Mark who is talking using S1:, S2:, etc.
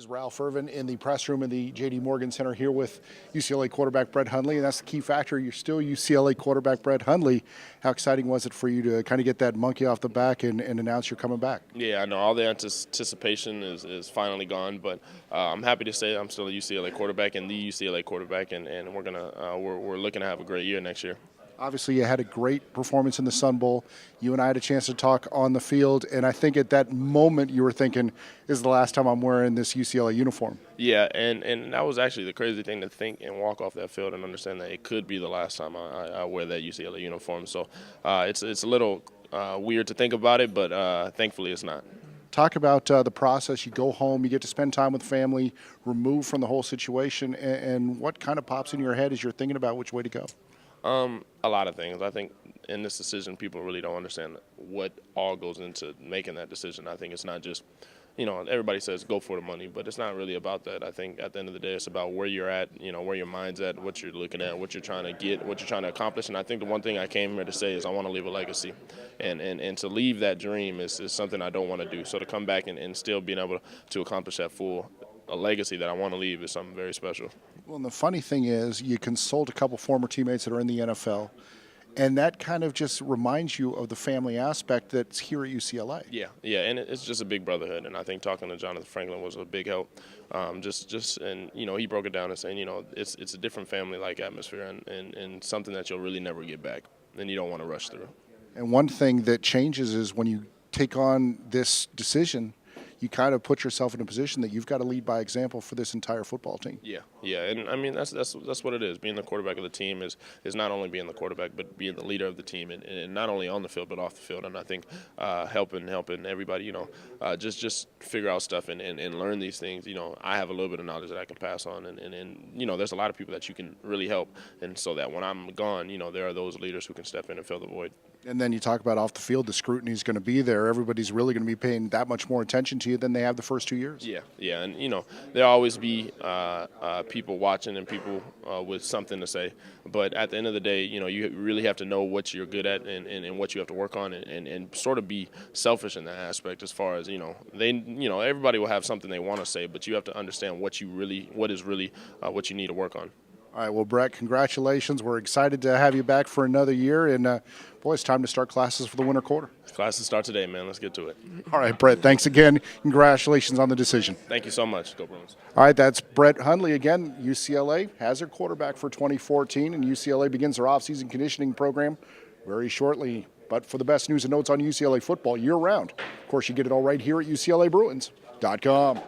S1: This is Ralph Irvin in the press room in the J.D. Morgan Center here with UCLA quarterback Brett Hundley, and that's the key factor. You're still UCLA quarterback Brett Hundley. How exciting was it for you to kind of get that monkey off the back and announce you're coming back?
S2: Yeah, I know all the anticipation is finally gone, but I'm happy to say I'm still a UCLA quarterback and the UCLA quarterback, and we're looking to have a great year next year.
S1: Obviously, you had a great performance in the Sun Bowl. You and I had a chance to talk on the field, and I think at that moment you were thinking, "This is the last time I'm wearing this UCLA uniform."
S2: Yeah, and that was actually the crazy thing to think and walk off that field and understand that it could be the last time I wear that UCLA uniform. So it's a little weird to think about it, but thankfully it's not.
S1: Talk about the process. You go home, you get to spend time with family, removed from the whole situation, and what kind of pops in your head as you're thinking about which way to go?
S2: A lot of things. I think in this decision, people really don't understand what all goes into making that decision. I think it's not just, everybody says go for the money, but it's not really about that. I think at the end of the day, it's about where you're at, where your mind's at, what you're looking at, what you're trying to get, what you're trying to accomplish. And I think the one thing I came here to say is I want to leave a legacy. And to leave that dream is something I don't want to do. So to come back and still being able to accomplish that a legacy that I want to leave is something very special.
S1: Well, and the funny thing is you consult a couple former teammates that are in the NFL, and that kind of just reminds you of the family aspect that's here at UCLA.
S2: Yeah, and it's just a big brotherhood, and I think talking to Jonathan Franklin was a big help. And he broke it down and saying, it's a different family-like atmosphere and something that you'll really never get back, and you don't want to rush through. And
S1: one thing that changes is when you take on this decision, you kind of put yourself in a position that you've got to lead by example for this entire football team.
S2: Yeah, and I mean that's what it is. Being the quarterback of the team is not only being the quarterback, but being the leader of the team, and not only on the field but off the field. And I think helping everybody, just figure out stuff and learn these things. I have a little bit of knowledge that I can pass on, and there's a lot of people that you can really help, and so that when I'm gone, there are those leaders who can step in and fill the void.
S1: And then you talk about off the field, the scrutiny is going to be there. Everybody's really going to be paying that much more attention to you than they have the first 2 years.
S2: Yeah, and there'll always be people watching and people with something to say. But at the end of the day, you really have to know what you're good at and what you have to work on, and sort of be selfish in that aspect. As far as everybody will have something they want to say, but you have to understand what you need to work on.
S1: All right, well, Brett, congratulations. We're excited to have you back for another year. And, boy, it's time to start classes for the winter quarter.
S2: Classes start today, man. Let's get to it.
S1: All right, Brett, thanks again. Congratulations on the decision.
S2: Thank you so much. Go Bruins.
S1: All right, that's Brett Hundley again. UCLA has their quarterback for 2014, and UCLA begins their offseason conditioning program very shortly. But for the best news and notes on UCLA football year-round, of course, you get it all right here at UCLABruins.com.